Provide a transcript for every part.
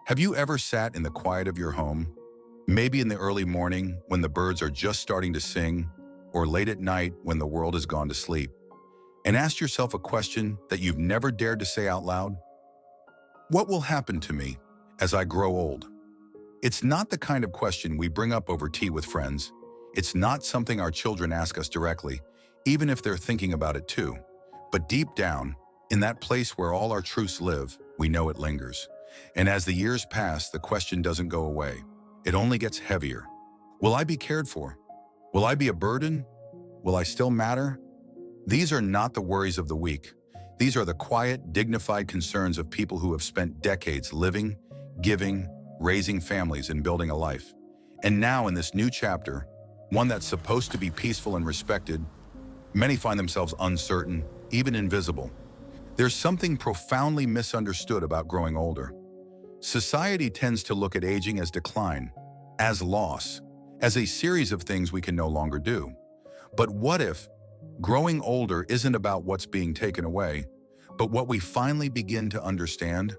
Have you ever sat in the quiet of your home, maybe in the early morning when the birds are just starting to sing, or late at night when the world has gone to sleep, and asked yourself a question that you've never dared to say out loud? What will happen to me as I grow old? It's not the kind of question we bring up over tea with friends. It's not something our children ask us directly, even if they're thinking about it too. But deep down, in that place where all our truths live, we know it lingers. And as the years pass, the question doesn't go away. It only gets heavier. Will I be cared for? Will I be a burden? Will I still matter? These are not the worries of the weak. These are the quiet, dignified concerns of people who have spent decades living, giving, raising families, and building a life. And now in this new chapter, one that's supposed to be peaceful and respected, many find themselves uncertain, even invisible. There's something profoundly misunderstood about growing older. Society tends to look at aging as decline, as loss, as a series of things we can no longer do. But what if growing older isn't about what's being taken away, but what we finally begin to understand?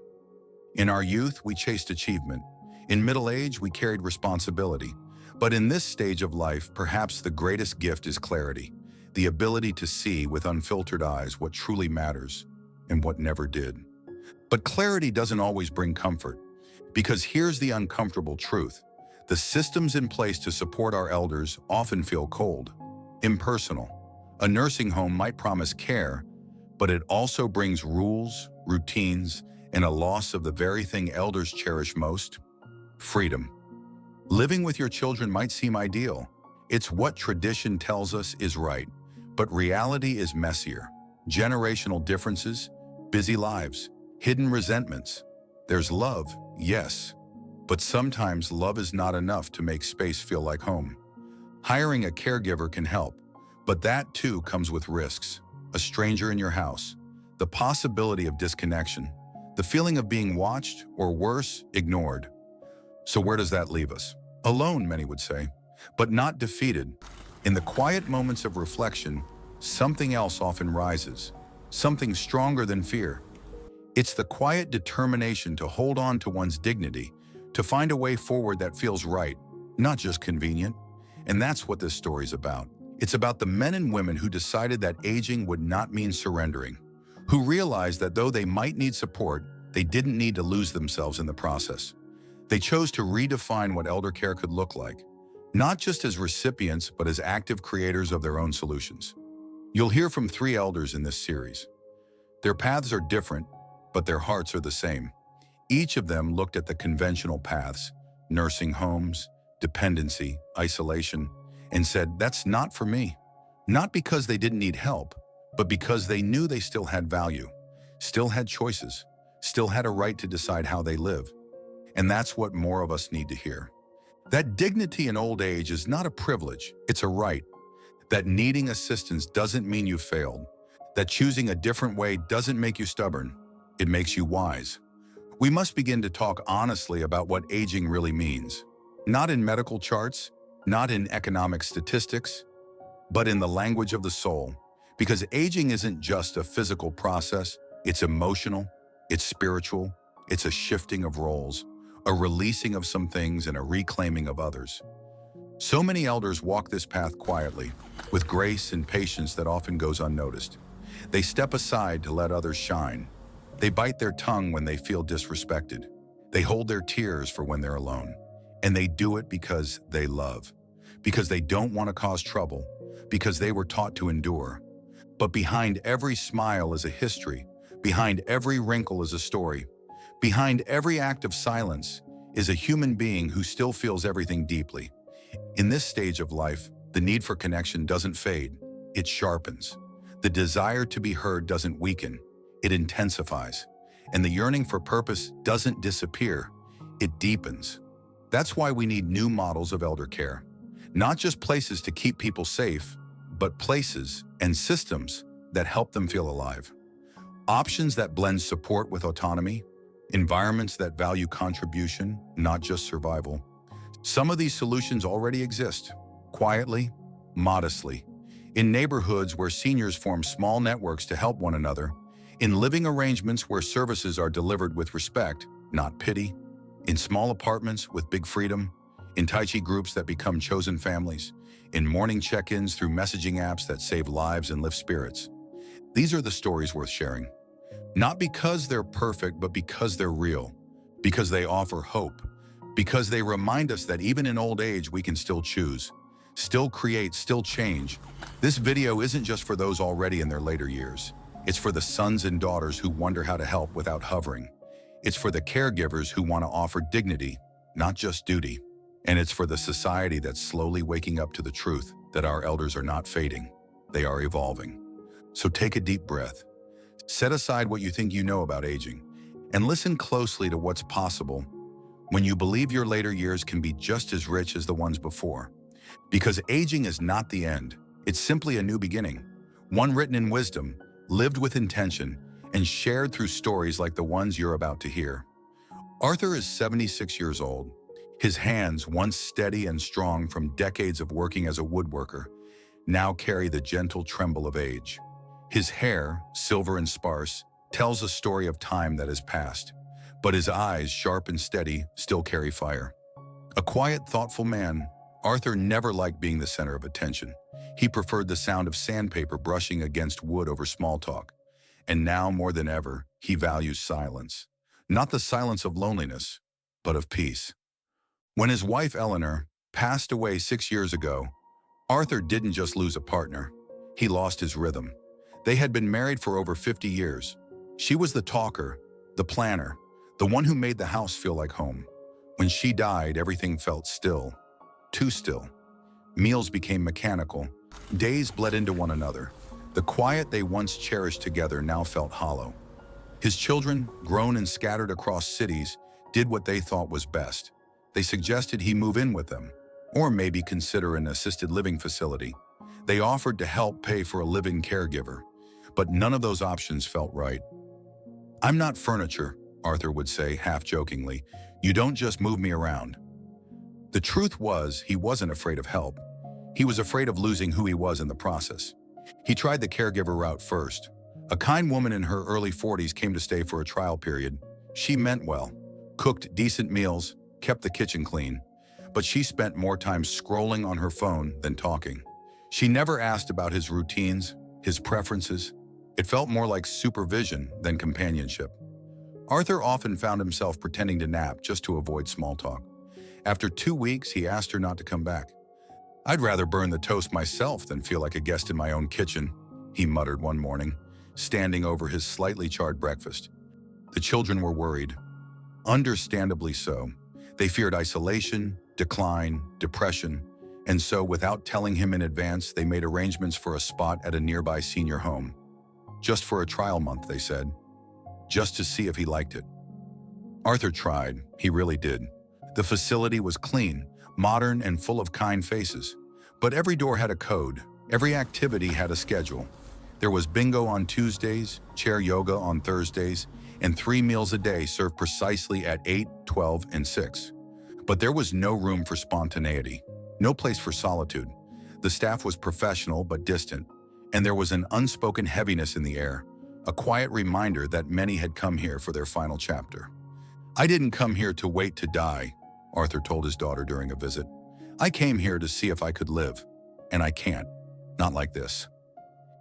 In our youth, we chased achievement. In middle age, we carried responsibility. But in this stage of life, perhaps the greatest gift is clarity, the ability to see with unfiltered eyes what truly matters and what never did. But clarity doesn't always bring comfort, because here's the uncomfortable truth. The systems in place to support our elders often feel cold, impersonal. A nursing home might promise care, but it also brings rules, routines, and a loss of the very thing elders cherish most: freedom. Living with your children might seem ideal. It's what tradition tells us is right, but reality is messier. Generational differences, busy lives, hidden resentments. There's love, yes, but sometimes love is not enough to make space feel like home. Hiring a caregiver can help, but that too comes with risks. A stranger in your house, the possibility of disconnection, the feeling of being watched, or worse, ignored. So where does that leave us? Alone, many would say, but not defeated. In the quiet moments of reflection, something else often rises, something stronger than fear. It's the quiet determination to hold on to one's dignity, to find a way forward that feels right, not just convenient. And that's what this story's about. It's about the men and women who decided that aging would not mean surrendering, who realized that though they might need support, they didn't need to lose themselves in the process. They chose to redefine what elder care could look like, not just as recipients, but as active creators of their own solutions. You'll hear from three elders in this series. Their paths are different, but their hearts are the same. Each of them looked at the conventional paths, nursing homes, dependency, isolation, and said, "That's not for me." Not because they didn't need help, but because they knew they still had value, still had choices, still had a right to decide how they live. And that's what more of us need to hear. That dignity in old age is not a privilege, it's a right. That needing assistance doesn't mean you failed. That choosing a different way doesn't make you stubborn, it makes you wise. We must begin to talk honestly about what aging really means. Not in medical charts, not in economic statistics, but in the language of the soul. Because aging isn't just a physical process, it's emotional, it's spiritual, it's a shifting of roles, a releasing of some things and a reclaiming of others. So many elders walk this path quietly, with grace and patience that often goes unnoticed. They step aside to let others shine. They bite their tongue when they feel disrespected. They hold their tears for when they're alone. And they do it because they love. Because they don't want to cause trouble. Because they were taught to endure. But behind every smile is a history. Behind every wrinkle is a story. Behind every act of silence is a human being who still feels everything deeply. In this stage of life, the need for connection doesn't fade, it sharpens. The desire to be heard doesn't weaken, it intensifies. And the yearning for purpose doesn't disappear, it deepens. That's why we need new models of elder care. Not just places to keep people safe, but places and systems that help them feel alive. Options that blend support with autonomy, environments that value contribution, not just survival. Some of these solutions already exist, quietly, modestly, in neighborhoods where seniors form small networks to help one another, in living arrangements where services are delivered with respect, not pity, In small apartments with big freedom, in Tai Chi groups that become chosen families, in morning check-ins through messaging apps that save lives and lift spirits. These are the stories worth sharing. Not because they're perfect, but because they're real. Because they offer hope. Because they remind us that even in old age, we can still choose, still create, still change. This video isn't just for those already in their later years. It's for the sons and daughters who wonder how to help without hovering. It's for the caregivers who want to offer dignity, not just duty. And it's for the society that's slowly waking up to the truth that our elders are not fading, they are evolving. So take a deep breath. Set aside what you think you know about aging, and listen closely to what's possible when you believe your later years can be just as rich as the ones before. Because aging is not the end, it's simply a new beginning. One written in wisdom, lived with intention, and shared through stories like the ones you're about to hear. Arthur is 76 years old. His hands, once steady and strong from decades of working as a woodworker, now carry the gentle tremble of age. His hair, silver and sparse, tells a story of time that has passed, but his eyes, sharp and steady, still carry fire. A quiet, thoughtful man, Arthur never liked being the center of attention. He preferred the sound of sandpaper brushing against wood over small talk. And now, more than ever, he values silence. Not the silence of loneliness, but of peace. When his wife Eleanor passed away 6 years ago, Arthur didn't just lose a partner, he lost his rhythm. They had been married for over 50 years. She was the talker, the planner, the one who made the house feel like home. When she died, everything felt still, too still. Meals became mechanical, days bled into one another. The quiet they once cherished together now felt hollow. His children, grown and scattered across cities, did what they thought was best. They suggested he move in with them, or maybe consider an assisted living facility. They offered to help pay for a living caregiver, but none of those options felt right. "I'm not furniture," Arthur would say, half-jokingly. "You don't just move me around." The truth was, he wasn't afraid of help. He was afraid of losing who he was in the process. He tried the caregiver route first. A kind woman in her early 40s came to stay for a trial period. She meant well, cooked decent meals, kept the kitchen clean, but she spent more time scrolling on her phone than talking. She never asked about his routines, his preferences. It felt more like supervision than companionship. Arthur often found himself pretending to nap just to avoid small talk. After 2 weeks, he asked her not to come back. "I'd rather burn the toast myself than feel like a guest in my own kitchen," he muttered one morning, standing over his slightly charred breakfast. The children were worried. Understandably so. They feared isolation, decline, depression, and so without telling him in advance, they made arrangements for a spot at a nearby senior home. Just for a trial month, they said. Just to see if he liked it. Arthur tried, he really did. The facility was clean, modern, and full of kind faces. But every door had a code, every activity had a schedule. There was bingo on Tuesdays, chair yoga on Thursdays, and 3 meals a day served precisely at 8, 12, and 6. But there was no room for spontaneity, no place for solitude. The staff was professional but distant, and there was an unspoken heaviness in the air, a quiet reminder that many had come here for their final chapter. "I didn't come here to wait to die," Arthur told his daughter during a visit. "I came here to see if I could live, and I can't. Not like this."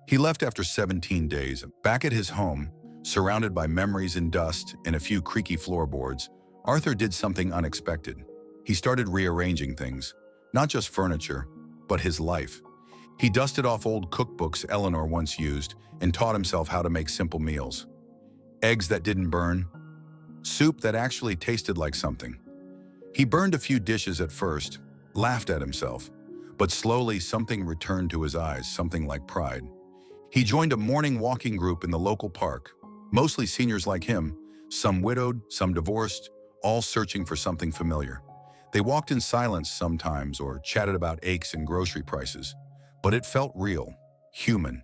He left after 17 days. Back at his home, surrounded by memories and dust and a few creaky floorboards, Arthur did something unexpected. He started rearranging things, not just furniture, but his life. He dusted off old cookbooks Eleanor once used and taught himself how to make simple meals. Eggs that didn't burn, soup that actually tasted like something. He burned a few dishes at first, laughed at himself, but slowly something returned to his eyes, something like pride. He joined a morning walking group in the local park, mostly seniors like him, some widowed, some divorced, all searching for something familiar. They walked in silence sometimes or chatted about aches and grocery prices, but it felt real, human.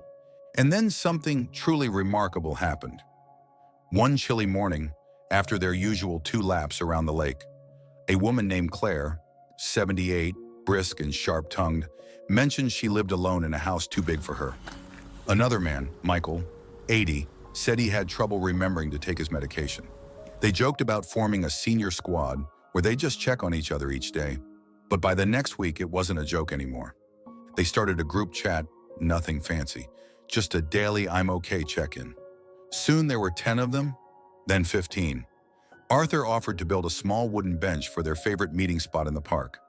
And then something truly remarkable happened. One chilly morning, after their usual 2 laps around the lake, a woman named Claire, 78, brisk and sharp-tongued, mentioned she lived alone in a house too big for her. Another man, Michael, 80, said he had trouble remembering to take his medication. They joked about forming a senior squad where they just check on each other each day. But by the next week, it wasn't a joke anymore. They started a group chat, nothing fancy, just a daily I'm okay check-in. Soon there were 10 of them, then 15. Arthur offered to build a small wooden bench for their favorite meeting spot in the park.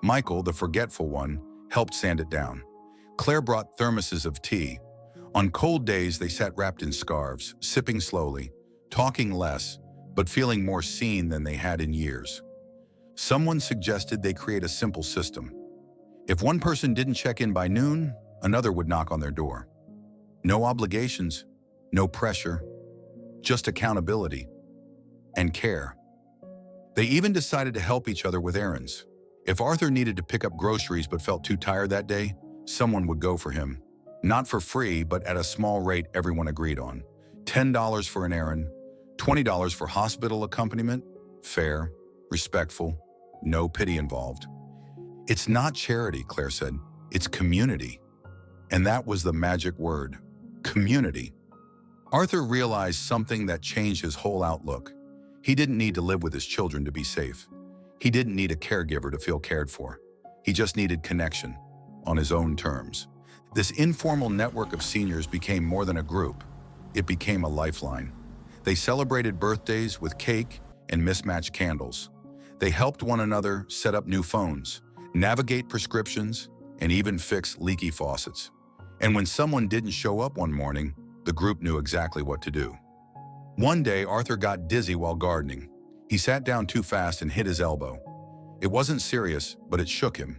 Michael, the forgetful one, helped sand it down. Claire brought thermoses of tea. On cold days, they sat wrapped in scarves, sipping slowly, talking less, but feeling more seen than they had in years. Someone suggested they create a simple system. If one person didn't check in by noon, another would knock on their door. No obligations, no pressure, just accountability and care. They even decided to help each other with errands. If Arthur needed to pick up groceries but felt too tired that day, someone would go for him. Not for free, but at a small rate everyone agreed on. $10 for an errand, $20 for hospital accompaniment, fair, respectful, no pity involved. It's not charity, Claire said. It's community. And that was the magic word, community. Arthur realized something that changed his whole outlook. He didn't need to live with his children to be safe. He didn't need a caregiver to feel cared for. He just needed connection, on his own terms. This informal network of seniors became more than a group. It became a lifeline. They celebrated birthdays with cake and mismatched candles. They helped one another set up new phones, navigate prescriptions, and even fix leaky faucets. And when someone didn't show up one morning, the group knew exactly what to do. One day, Arthur got dizzy while gardening. He sat down too fast and hit his elbow. It wasn't serious, but it shook him.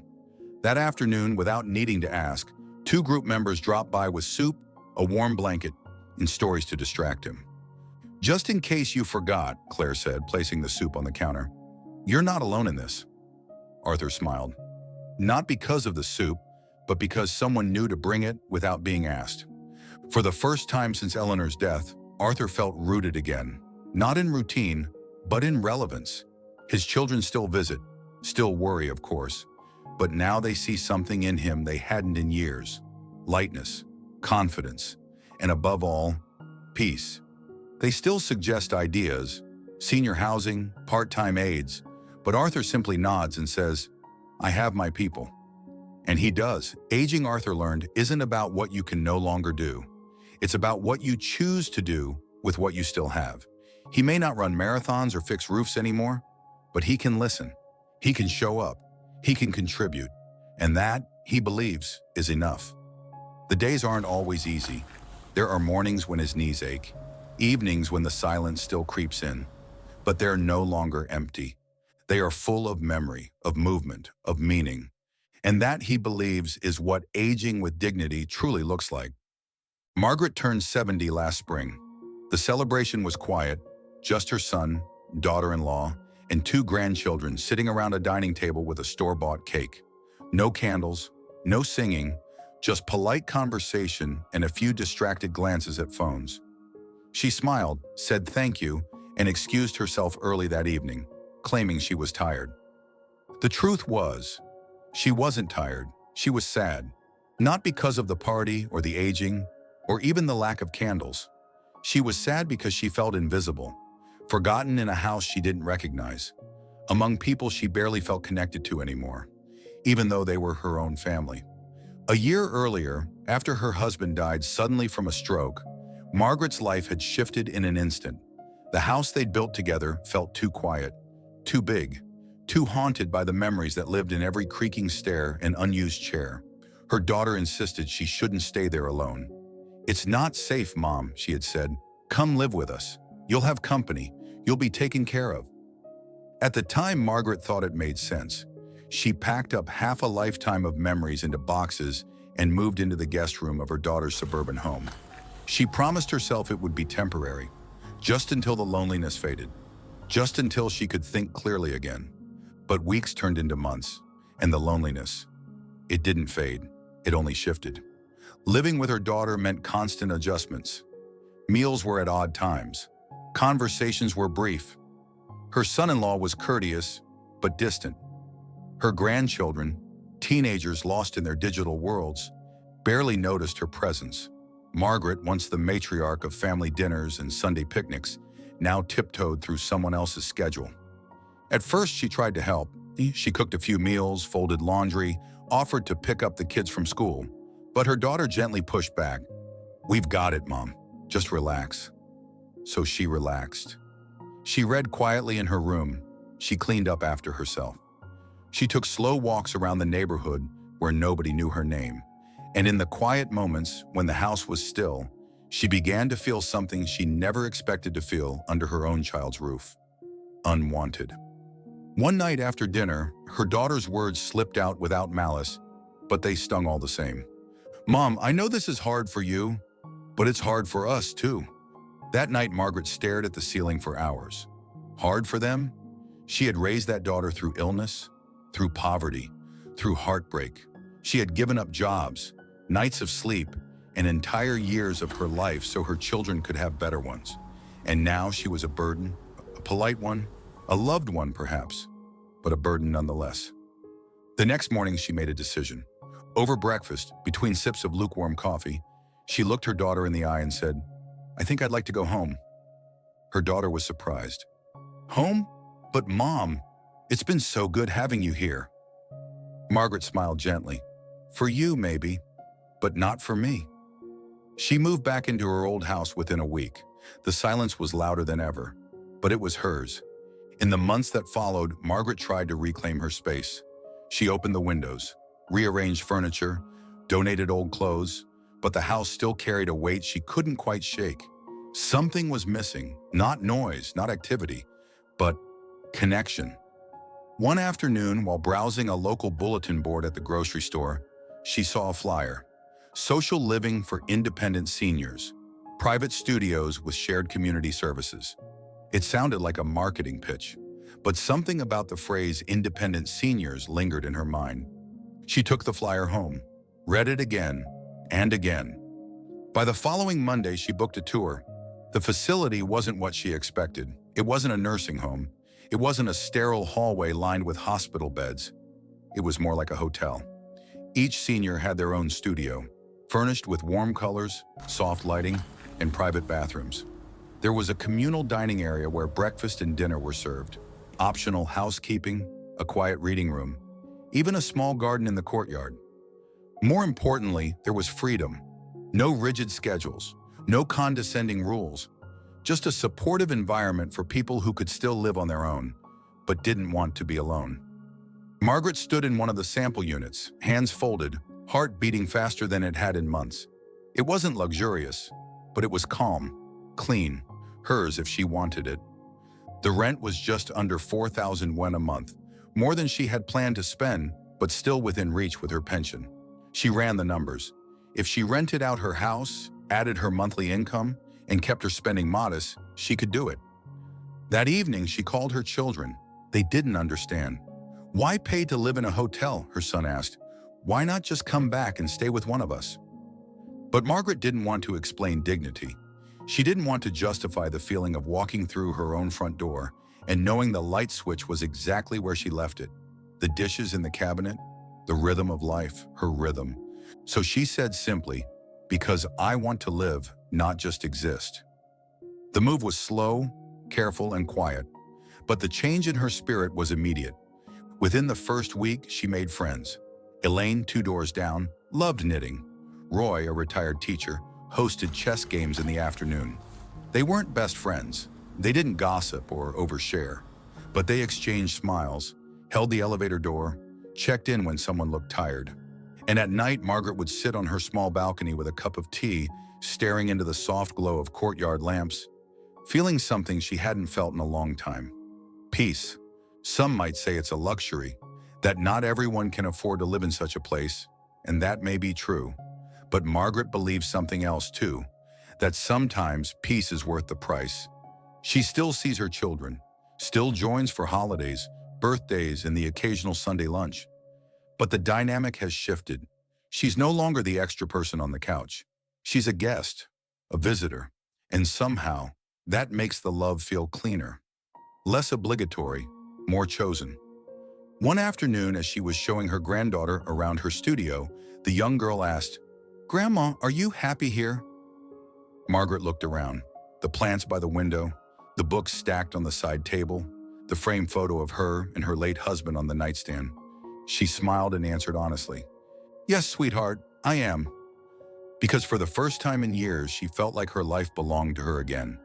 That afternoon, without needing to ask, 2 group members dropped by with soup, a warm blanket, and stories to distract him. "Just in case you forgot," Claire said, placing the soup on the counter. "You're not alone in this." Arthur smiled. Not because of the soup, but because someone knew to bring it without being asked. For the first time since Eleanor's death, Arthur felt rooted again. Not in routine, but in relevance. His children still visit, still worry, of course, but now they see something in him they hadn't in years. Lightness, confidence, and above all, peace. They still suggest ideas, senior housing, part-time aides, but Arthur simply nods and says, "I have my people." And he does. Aging, Arthur learned, isn't about what you can no longer do. It's about what you choose to do with what you still have. He may not run marathons or fix roofs anymore, but he can listen. He can show up. He can contribute. And that, he believes, is enough. The days aren't always easy. There are mornings when his knees ache, evenings when the silence still creeps in, but they're no longer empty. They are full of memory, of movement, of meaning. And that, he believes, is what aging with dignity truly looks like. Margaret turned 70 last spring. The celebration was quiet, just her son, daughter-in-law, and 2 grandchildren sitting around a dining table with a store-bought cake. No candles, no singing, just polite conversation and a few distracted glances at phones. She smiled, said thank you, and excused herself early that evening, claiming she was tired. The truth was, she wasn't tired, she was sad. Not because of the party or the aging, or even the lack of candles. She was sad because she felt invisible, forgotten in a house she didn't recognize, among people she barely felt connected to anymore, even though they were her own family. A year earlier, after her husband died suddenly from a stroke, Margaret's life had shifted in an instant. The house they'd built together felt too quiet, too big, too haunted by the memories that lived in every creaking stair and unused chair. Her daughter insisted she shouldn't stay there alone. "It's not safe, Mom," she had said. "Come live with us. You'll have company. You'll be taken care of." At the time, Margaret thought it made sense. She packed up half a lifetime of memories into boxes and moved into the guest room of her daughter's suburban home. She promised herself it would be temporary, just until the loneliness faded, just until she could think clearly again. But weeks turned into months, and the loneliness, it didn't fade, it only shifted. Living with her daughter meant constant adjustments. Meals were at odd times. Conversations were brief. Her son-in-law was courteous, but distant. Her grandchildren, teenagers lost in their digital worlds, barely noticed her presence. Margaret, once the matriarch of family dinners and Sunday picnics, now tiptoed through someone else's schedule. At first, she tried to help. She cooked a few meals, folded laundry, offered to pick up the kids from school. But her daughter gently pushed back. "We've got it, Mom. Just relax." So she relaxed. She read quietly in her room. She cleaned up after herself. She took slow walks around the neighborhood where nobody knew her name. And in the quiet moments when the house was still, she began to feel something she never expected to feel under her own child's roof. Unwanted. One night after dinner, her daughter's words slipped out without malice, but they stung all the same. "Mom, I know this is hard for you, but it's hard for us too." That night, Margaret stared at the ceiling for hours. Hard for them? She had raised that daughter through illness, through poverty, through heartbreak. She had given up jobs, nights of sleep, and entire years of her life so her children could have better ones. And now she was a burden, a polite one, a loved one perhaps, but a burden nonetheless. The next morning she made a decision. Over breakfast, between sips of lukewarm coffee, she looked her daughter in the eye and said, "I think I'd like to go home." Her daughter was surprised. "Home? But Mom, it's been so good having you here." Margaret smiled gently. "For you, maybe, but not for me." She moved back into her old house within a week. The silence was louder than ever, but it was hers. In the months that followed, Margaret tried to reclaim her space. She opened the windows, rearranged furniture, donated old clothes, but the house still carried a weight she couldn't quite shake. Something was missing, not noise, not activity, but connection. One afternoon, while browsing a local bulletin board at the grocery store, she saw a flyer. Social living for independent seniors. Private studios with shared community services. It sounded like a marketing pitch, but something about the phrase independent seniors lingered in her mind. She took the flyer home, read it again and again. By the following Monday, she booked a tour. The facility wasn't what she expected. It wasn't a nursing home. It wasn't a sterile hallway lined with hospital beds. It was more like a hotel. Each senior had their own studio, furnished with warm colors, soft lighting, and private bathrooms. There was a communal dining area where breakfast and dinner were served, optional housekeeping, a quiet reading room, even a small garden in the courtyard. More importantly, there was freedom. No rigid schedules, no condescending rules, just a supportive environment for people who could still live on their own, but didn't want to be alone. Margaret stood in one of the sample units, hands folded, heart beating faster than it had in months. It wasn't luxurious, but it was calm, clean, hers if she wanted it. The rent was just under 4,000 won a month, more than she had planned to spend, but still within reach with her pension. She ran the numbers. If she rented out her house, added her monthly income, and kept her spending modest, she could do it. That evening, she called her children. They didn't understand. "Why pay to live in a hotel?" her son asked. "Why not just come back and stay with one of us?" But Margaret didn't want to explain dignity. She didn't want to justify the feeling of walking through her own front door and knowing the light switch was exactly where she left it. The dishes in the cabinet, the rhythm of life, her rhythm. So she said simply, "Because I want to live, not just exist." The move was slow, careful, and quiet, but the change in her spirit was immediate. Within the first week, she made friends. Elaine, 2 doors down, loved knitting. Roy, a retired teacher, hosted chess games in the afternoon. They weren't best friends. They didn't gossip or overshare, but they exchanged smiles, held the elevator door, checked in when someone looked tired. And at night, Margaret would sit on her small balcony with a cup of tea, staring into the soft glow of courtyard lamps, feeling something she hadn't felt in a long time. Peace. Some might say it's a luxury, that not everyone can afford to live in such a place, and that may be true. But Margaret believes something else too, that sometimes peace is worth the price. She still sees her children, still joins for holidays, birthdays, and the occasional Sunday lunch. But the dynamic has shifted. She's no longer the extra person on the couch. She's a guest, a visitor, and somehow that makes the love feel cleaner, less obligatory, more chosen. One afternoon, as she was showing her granddaughter around her studio, the young girl asked, "Grandma, are you happy here?" Margaret looked around. The plants by the window, the books stacked on the side table, the framed photo of her and her late husband on the nightstand. She smiled and answered honestly, "Yes, sweetheart, I am." Because for the first time in years, she felt like her life belonged to her again.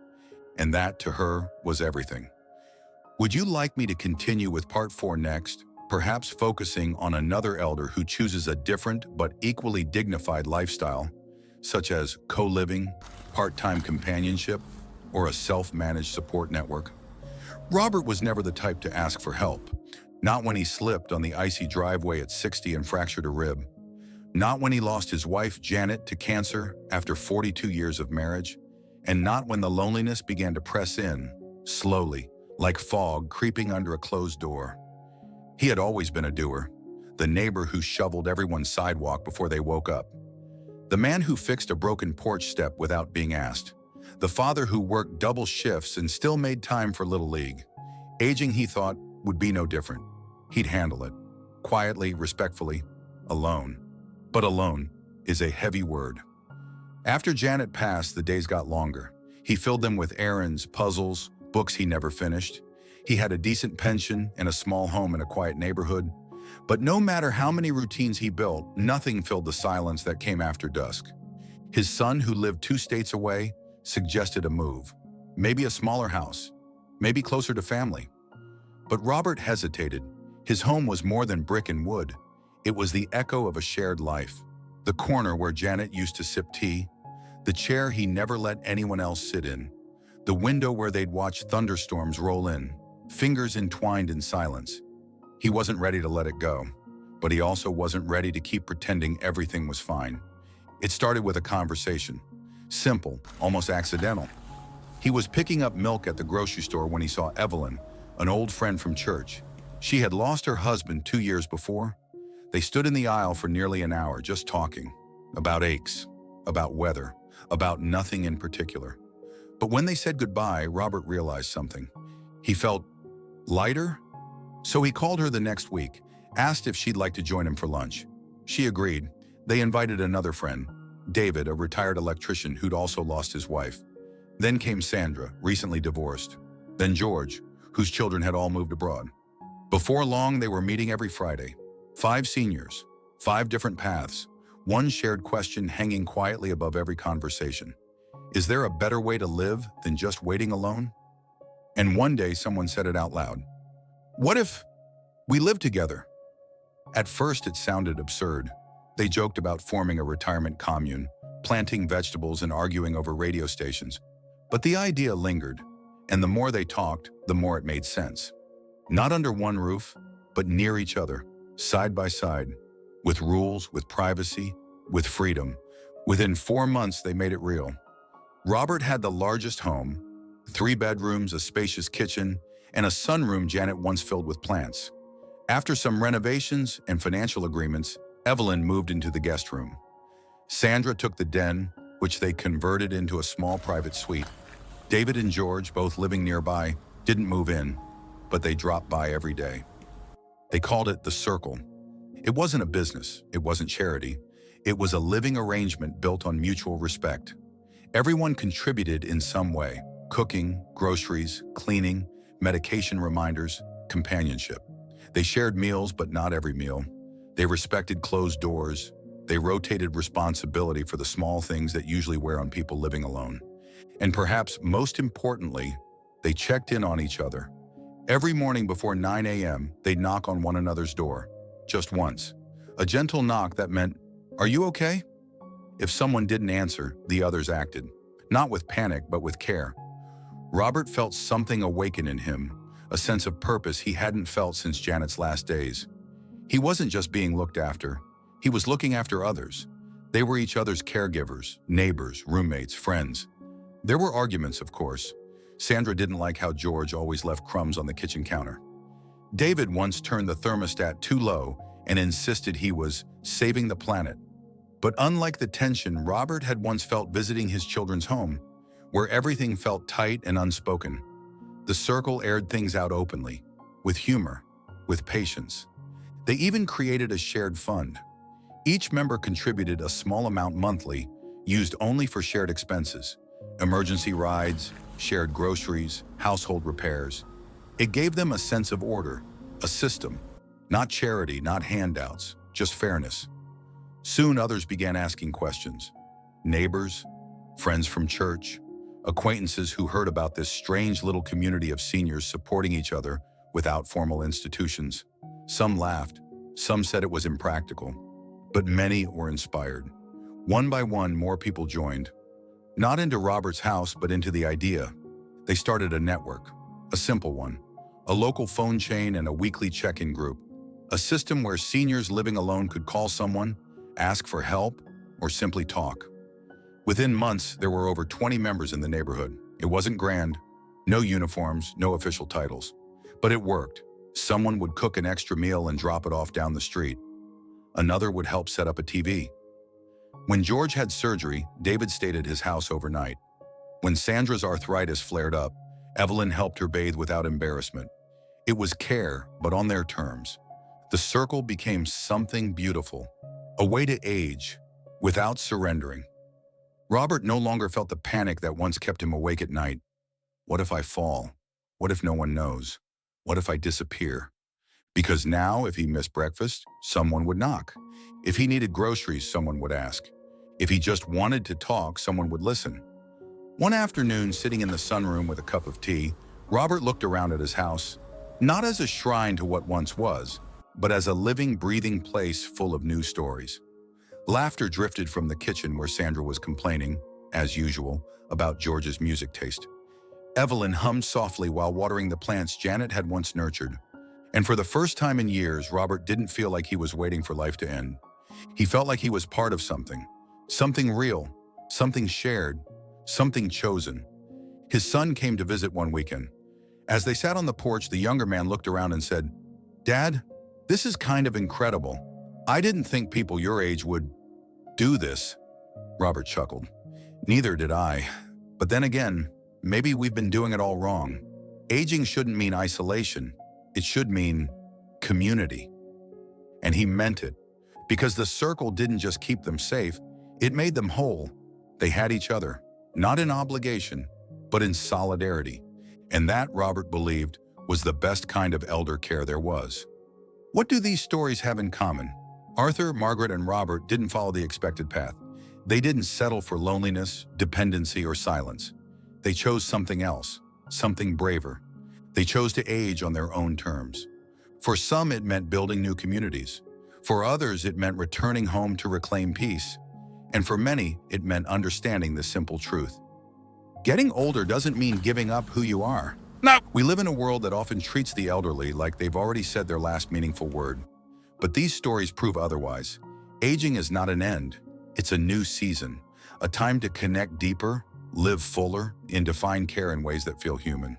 And that, to her, was everything. Would you like me to continue with part 4 next? Perhaps focusing on another elder who chooses a different but equally dignified lifestyle, such as co-living, part-time companionship, or a self-managed support network? Robert was never the type to ask for help. Not when he slipped on the icy driveway at 60 and fractured a rib. Not when he lost his wife, Janet, to cancer after 42 years of marriage. And not when the loneliness began to press in, slowly, like fog creeping under a closed door. He had always been a doer, the neighbor who shoveled everyone's sidewalk before they woke up. The man who fixed a broken porch step without being asked. The father who worked double shifts and still made time for Little League. Aging, he thought, would be no different. He'd handle it, quietly, respectfully, alone. But alone is a heavy word. After Janet passed, the days got longer. He filled them with errands, puzzles, books he never finished. He had a decent pension and a small home in a quiet neighborhood. But no matter how many routines he built, nothing filled the silence that came after dusk. His son, who lived 2 states away, suggested a move. Maybe a smaller house, maybe closer to family. But Robert hesitated. His home was more than brick and wood. It was the echo of a shared life. The corner where Janet used to sip tea, the chair he never let anyone else sit in, the window where they'd watch thunderstorms roll in, fingers entwined in silence. He wasn't ready to let it go, but he also wasn't ready to keep pretending everything was fine. It started with a conversation. Simple, almost accidental. He was picking up milk at the grocery store when he saw Evelyn, an old friend from church. She had lost her husband 2 years before. They stood in the aisle for nearly an hour, just talking. About aches, about weather, about nothing in particular. But when they said goodbye, Robert realized something. He felt lighter. So he called her the next week, asked if she'd like to join him for lunch. She agreed. They invited another friend, David, a retired electrician who'd also lost his wife. Then came Sandra, recently divorced. Then George, whose children had all moved abroad. Before long, they were meeting every Friday. 5 seniors, 5 different paths, one shared question hanging quietly above every conversation. Is there a better way to live than just waiting alone? And one day someone said it out loud. What if we lived together? At first it sounded absurd. They joked about forming a retirement commune, planting vegetables and arguing over radio stations. But the idea lingered, and the more they talked, the more it made sense. Not under one roof, but near each other, side by side, with rules, with privacy, with freedom. Within 4 months, they made it real. Robert had the largest home, 3 bedrooms, a spacious kitchen, and a sunroom Janet once filled with plants. After some renovations and financial agreements, Evelyn moved into the guest room. Sandra took the den, which they converted into a small private suite. David and George, both living nearby, didn't move in, but they dropped by every day. They called it the Circle. It wasn't a business, it wasn't charity. It was a living arrangement built on mutual respect. Everyone contributed in some way: cooking, groceries, cleaning, medication reminders, companionship. They shared meals, but not every meal. They respected closed doors. They rotated responsibility for the small things that usually wear on people living alone. And perhaps most importantly, they checked in on each other. Every morning before 9 a.m., they'd knock on one another's door, just once. A gentle knock that meant, "Are you okay?" If someone didn't answer, the others acted, not with panic, but with care. Robert felt something awaken in him, a sense of purpose he hadn't felt since Janet's last days. He wasn't just being looked after, he was looking after others. They were each other's caregivers, neighbors, roommates, friends. There were arguments, of course. Sandra didn't like how George always left crumbs on the kitchen counter. David once turned the thermostat too low and insisted he was saving the planet. But unlike the tension Robert had once felt visiting his children's home, where everything felt tight and unspoken, the Circle aired things out openly, with humor, with patience. They even created a shared fund. Each member contributed a small amount monthly, used only for shared expenses: emergency rides, shared groceries, household repairs. It gave them a sense of order, a system. Not charity, not handouts, just fairness. Soon others began asking questions. Neighbors, friends from church, acquaintances who heard about this strange little community of seniors supporting each other without formal institutions. Some laughed, some said it was impractical, but many were inspired. One by one, more people joined. Not into Robert's house, but into the idea. They started a network, a simple one, a local phone chain and a weekly check-in group, a system where seniors living alone could call someone, ask for help, or simply talk. Within months, there were over 20 members in the neighborhood. It wasn't grand, no uniforms, no official titles, but it worked. Someone would cook an extra meal and drop it off down the street. Another would help set up a TV. When George had surgery, David stayed at his house overnight. When Sandra's arthritis flared up, Evelyn helped her bathe without embarrassment. It was care, but on their terms. The circle became something beautiful, a way to age without surrendering. Robert no longer felt the panic that once kept him awake at night. What if I fall? What if no one knows? What if I disappear? Because now, if he missed breakfast, someone would knock. If he needed groceries, someone would ask. If he just wanted to talk, someone would listen. One afternoon, sitting in the sunroom with a cup of tea, Robert looked around at his house, not as a shrine to what once was, but as a living, breathing place full of new stories. Laughter drifted from the kitchen where Sandra was complaining, as usual, about George's music taste. Evelyn hummed softly while watering the plants Janet had once nurtured. And for the first time in years, Robert didn't feel like he was waiting for life to end. He felt like he was part of something real, something shared, something chosen. His son came to visit one weekend. As they sat on the porch, the younger man looked around and said, "Dad, this is kind of incredible. I didn't think people your age would do this." Robert chuckled. "Neither did I. But then again, maybe we've been doing it all wrong. Aging shouldn't mean isolation. It should mean community." And he meant it, because the circle didn't just keep them safe, it made them whole. They had each other, not in obligation, but in solidarity. And that, Robert believed, was the best kind of elder care there was. What do these stories have in common? Arthur, Margaret, and Robert didn't follow the expected path. They didn't settle for loneliness, dependency, or silence. They chose something else, something braver. They chose to age on their own terms. For some, it meant building new communities. For others, it meant returning home to reclaim peace. And for many, it meant understanding the simple truth. Getting older doesn't mean giving up who you are. No. We live in a world that often treats the elderly like they've already said their last meaningful word. But these stories prove otherwise. Aging is not an end. It's a new season, a time to connect deeper, live fuller, and define care in ways that feel human.